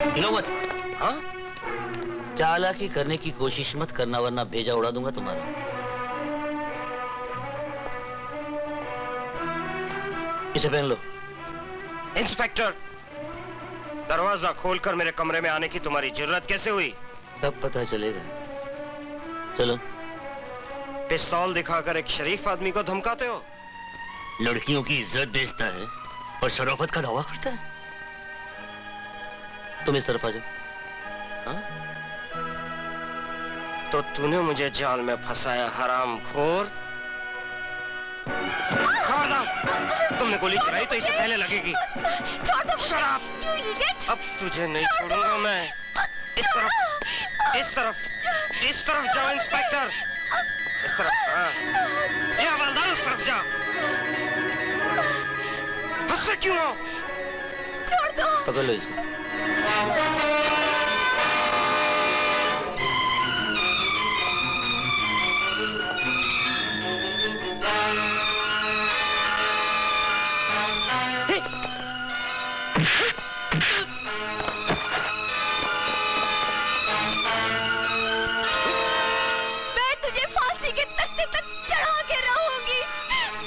हिलो मत। हाँ? चालाकी करने की कोशिश मत करना वरना भेजा उड़ा दूंगा तुम्हारा। इसे पहन लो। इंस्पेक्टर, दरवाजा खोलकर मेरे कमरे में आने की तुम्हारी जरूरत कैसे हुई? तब पता चलेगा। चलो। पिस्तौल दिखाकर एक शरीफ आदमी को धमकाते हो? लड़कियों की इज्जत बेचता है और शराफत का दावा करता है। तुम इस तरफ आ जाओ। हाँ? तो तूने मुझे जाल में फंसाया हरामखोर। खबरदार, तुमने गोली चलाई तो इससे पहले लगेगी। छोड़ दो। शराब। अब तुझे नहीं छोड़ूंगा मैं। इस तरफ, इस तरफ, इस तरफ जाओ इंस्पेक्टर। इस तरफ। हाँ। ये हवलदार उस तरफ जा। हंसते क्यों हो? छोड़ दो। पकड़ लो इसे।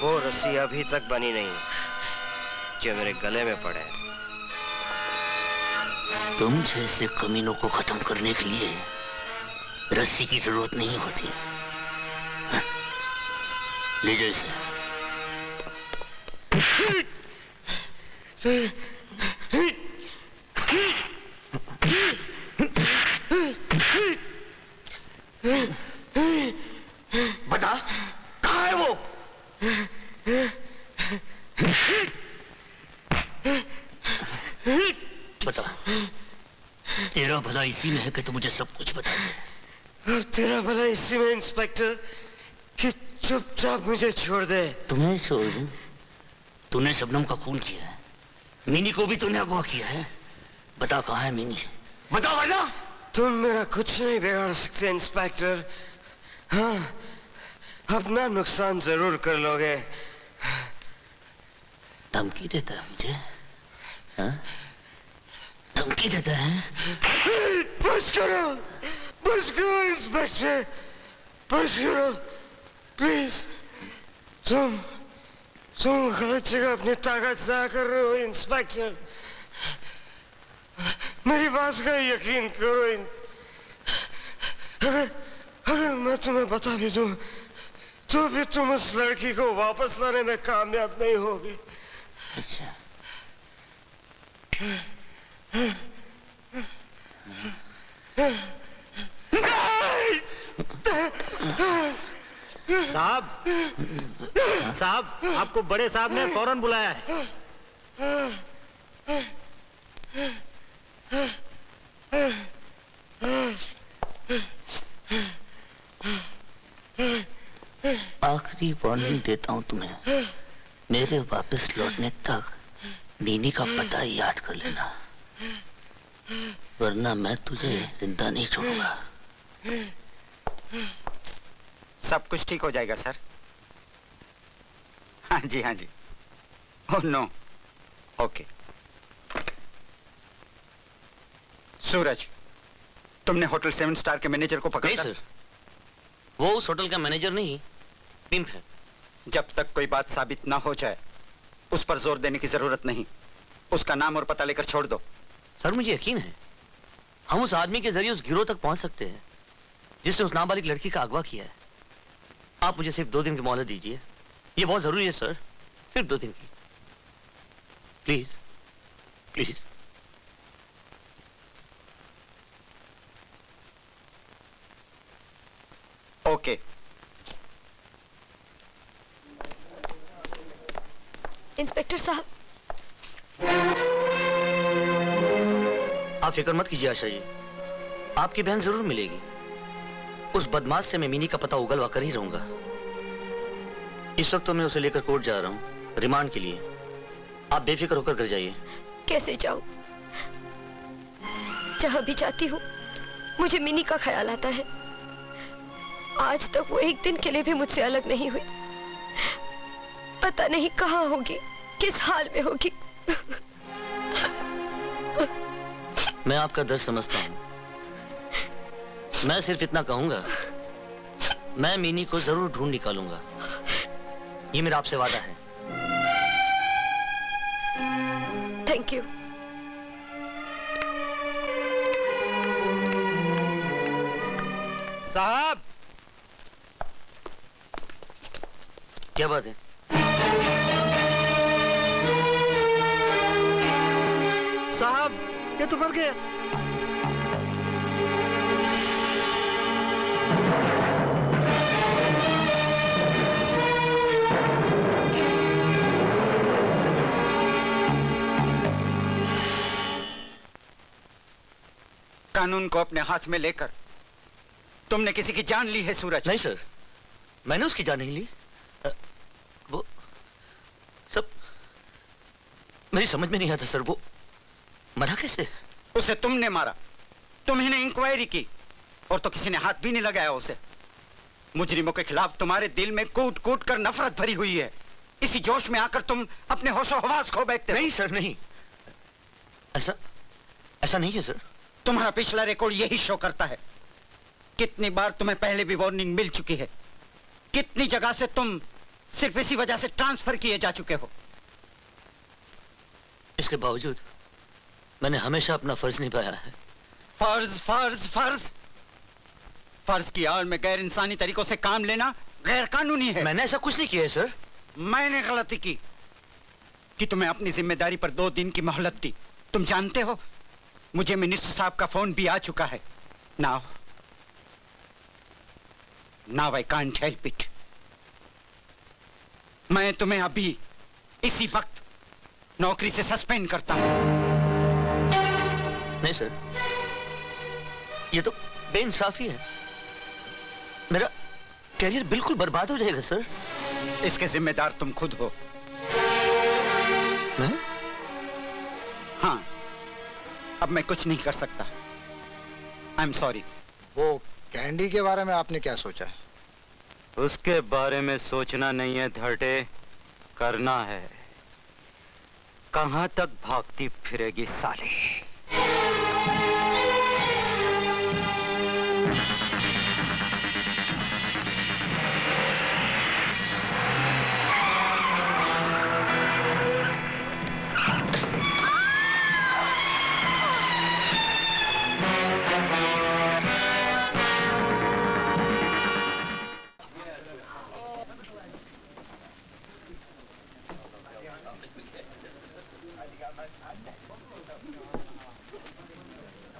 वो रस्सी अभी तक बनी नहीं जो मेरे गले में पड़े। तुम जैसे कमीनों को खत्म करने के लिए रस्सी की जरूरत नहीं होती। हाँ? ले जाओ इसे। बता, कहाँ है वो? बता, तेरा भला इसी में है कि तू मुझे सब कुछ बता दे। और तेरा भला इसी में इंस्पेक्टर कि चुपचाप मुझे छोड़ दे। तुम्हें छोड़ दूं? तूने शबनम का खून किया है, मीनी को भी तूने अगवा किया है। बता कहाँ है मीनी? बता वरना। तुम मेरा कुछ नहीं बिगाड़ सकते इंस्पेक्टर। हाँ, अपना नुकसान जरूर कर लोगे। धमकी देता है मुझे? हाँ? धमकी देता है? बस करो इंस्पेक्टर, बस करो प्लीज। तुम गलत जगह अपनी ताकत ज़ाया कर रहे हो इंस्पेक्टर। मेरी बात का यकीन करो। अगर मैं तुम्हें बता भी दूं तो भी तुम उस लड़की को वापस लाने में कामयाब नहीं होगी। अच्छा। साहब, आपको बड़े साहब ने फौरन बुलाया है। आखिरी वार्निंग देता हूं तुम्हें, मेरे वापस लौटने तक मीनी का पता याद कर लेना, वरना मैं तुझे जिंदा नहीं छोड़ूंगा। सब कुछ ठीक हो जाएगा सर। हाँ जी, हाँ जी। Oh no. ओके। सूरज, तुमने होटल 7 स्टार के मैनेजर को पकड़ा? नहीं सर, वो उस होटल का मैनेजर नहीं, पिंप है। जब तक कोई बात साबित ना हो जाए उस पर जोर देने की जरूरत नहीं। उसका नाम और पता लेकर छोड़ दो। सर मुझे यकीन है हम उस आदमी के जरिए उस गिरोह तक पहुंच सकते हैं जिसने उस नाबालिग लड़की का अगवा किया है। आप मुझे सिर्फ 2 दिन की मोहलत दीजिए, ये बहुत जरूरी है सर, सिर्फ 2 दिन की। Please please. ओके। इंस्पेक्टर साहब, आप फिक्र मत कीजिए आशा जी, आपकी बहन जरूर मिलेगी। उस बदमाश से मैं मीनी का पता उगलवा कर ही रहूंगा। इस वक्त तो मैं उसे लेकर कोर्ट जा रहा हूँ रिमांड के लिए। आप बेफिक्र होकर घर जाइए। कैसे जाऊं? जहां भी जाती हूँ मुझे मिनी का ख्याल आता है। आज तक वो एक दिन के लिए भी मुझसे अलग नहीं हुई। पता नहीं कहाँ होगी, किस हाल में होगी। मैं आपका दर्द समझता हूँ। मैं सिर्फ इतना कहूंगा, मैं मीनी को जरूर ढूंढ निकालूंगा। ये मेरा आपसे वादा है। Thank you. साहब, क्या बात है? साहब, ये तो मर गया। कानून को अपने हाथ में लेकर तुमने किसी की जान ली है सूरज। नहीं सर, मैंने उसकी जान नहीं ली। वो सब मेरी समझ में नहीं आता सर। वो मरा कैसे? उसे तुमने मारा, तुम्ही ने इंक्वायरी की और तो किसी ने हाथ भी नहीं लगाया उसे। मुजरिमों के खिलाफ तुम्हारे दिल में कूट कूट कर नफरत भरी हुई है। इसी जोश में आकर तुम अपने होशो हवास खो बैठते हो। नहीं सर, नहीं, ऐसा नहीं है सर। तुम्हारा पिछला रिकॉर्ड यही शो करता है। कितनी बार तुम्हें पहले भी वार्निंग मिल चुकी है। कितनी जगह से तुम सिर्फ इसी वजह से ट्रांसफर किए जा चुके हो। इसके बावजूद मैंने हमेशा अपना फर्ज निभाया है। फर्ज फर्ज फर्ज फर्ज की आड़ में गैर इंसानी तरीकों से काम लेना गैर कानूनी है। मैंने ऐसा कुछ नहीं किया है सर। मैंने गलती की कि तुम्हें अपनी जिम्मेदारी पर 2 दिन की मोहलत दी। तुम जानते हो, मुझे मिनिस्टर साहब का फोन भी आ चुका है। Now I can't help it. मैं तुम्हें अभी इसी वक्त नौकरी से सस्पेंड करता हूं। नहीं सर, ये तो बेइंसाफी है। मेरा कैरियर बिल्कुल बर्बाद हो जाएगा सर। इसके जिम्मेदार तुम खुद हो। मैं? हाँ, अब मैं कुछ नहीं कर सकता। I am sorry. वो कैंडी के बारे में आपने क्या सोचा है? उसके बारे में सोचना नहीं है धड़े, करना है। कहां तक भागती फिरेगी साले।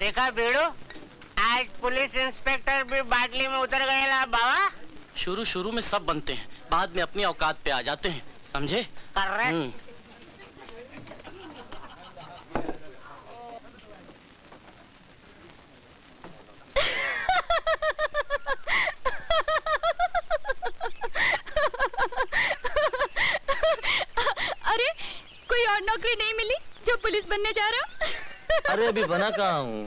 देखा बेड़ो, आज पुलिस इंस्पेक्टर भी बाटली में उतर गए ला बाबा। शुरू में सब बनते हैं, बाद में अपनी औकात पे आ जाते हैं, समझे? कर रहे अरे कोई और नौकरी नहीं मिली जो पुलिस बनने जा रहा हो? अरे अभी बना कहाँ हूँ,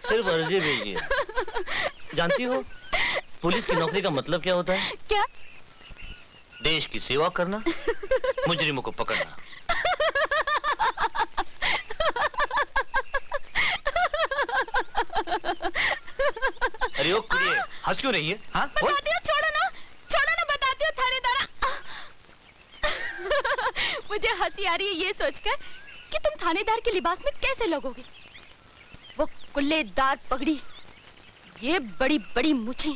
सिर्फ अर्जी भेजी है। जानती हो पुलिस की नौकरी का मतलब क्या होता है? क्या? देश की सेवा करना, मुजरिमों को पकड़ना। अरे ओ कुड़िए, हंस क्यों रही है? हाँ? बताती हो, छोड़ो ना बताती हो थानेदारा। मुझे हंसी आ रही है ये सोचकर कि तुम थानेदार के लिबास में कैसे लगोगे। वो कुल्लेदार पगड़ी, ये बड़ी बड़ी मूछें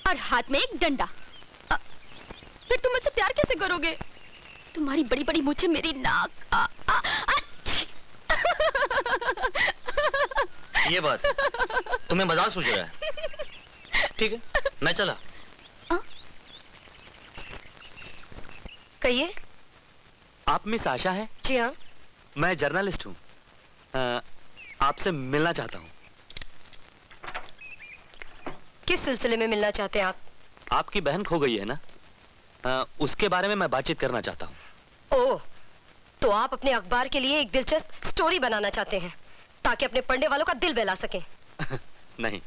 और हाथ में एक डंडा। फिर तुम मुझसे प्यार कैसे करोगे? तुम्हारी बड़ी बड़ी मूछें मेरी नाक। ये बात तुम्हें मजाक सूझ रहा है? ठीक है, मैं चला। कहिए। आप मिस आशा है? जी हाँ। मैं जर्नलिस्ट हूँ, आपसे मिलना चाहता हूँ। किस सिलसिले में मिलना चाहते हैं आप? आपकी बहन खो गई है ना, उसके बारे में मैं बातचीत करना चाहता हूँ। ओह, तो आप अपने अखबार के लिए एक दिलचस्प स्टोरी बनाना चाहते हैं ताकि अपने पढ़ने वालों का दिल बहला सकें। नहीं,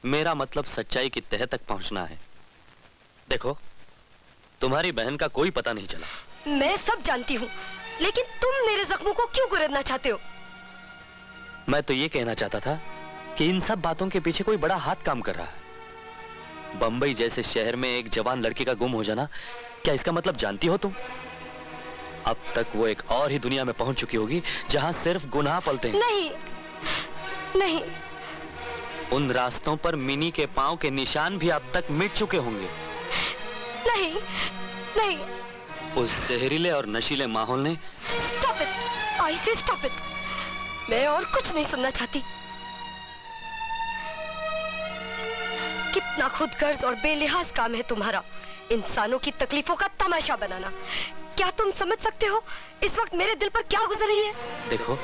मेरा मतलब सच्चाई की तह तक पहुंचना है। देखो, तुम्हारी बहन का कोई पता नहीं चला। मैं सब जानती हूँ, लेकिन तुम मेरे जख्मों को क्यों कुरेदना चाहते हो? मैं तो ये कहना चाहता था कि इन सब बातों के पीछे कोई बड़ा हाथ काम कर रहा है। बंबई जैसे शहर में एक जवान लड़की का गुम हो जाना, क्या इसका मतलब जानती हो तुम? अब तक वो एक और ही दुनिया में पहुंच चुकी होगी जहां सिर्फ गुनाह पलते हैं। नहीं नहीं, उन रास्तों पर मिनी के पांव के निशान भी अब तक मिट चुके होंगे। नहीं नहीं। उस जहरीले और नशीले माहौल ने स्टॉप इट, आई से स्टॉप इट। मैं और कुछ नहीं सुनना चाहती। कितना खुदगर्ज और बेलिहाज काम है तुम्हारा, इंसानों की तकलीफों का तमाशा बनाना। क्या तुम समझ सकते हो इस वक्त मेरे दिल पर क्या गुजर रही है? देखो,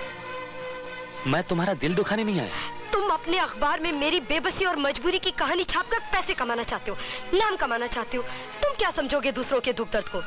मैं तुम्हारा दिल दुखाने नहीं आया। तुम अपने अखबार में मेरी बेबसी और मजबूरी की कहानी छापकर पैसे कमाना चाहते हो, नाम कमाना चाहते हो। तुम क्या समझोगे दूसरों के दुख दर्द को?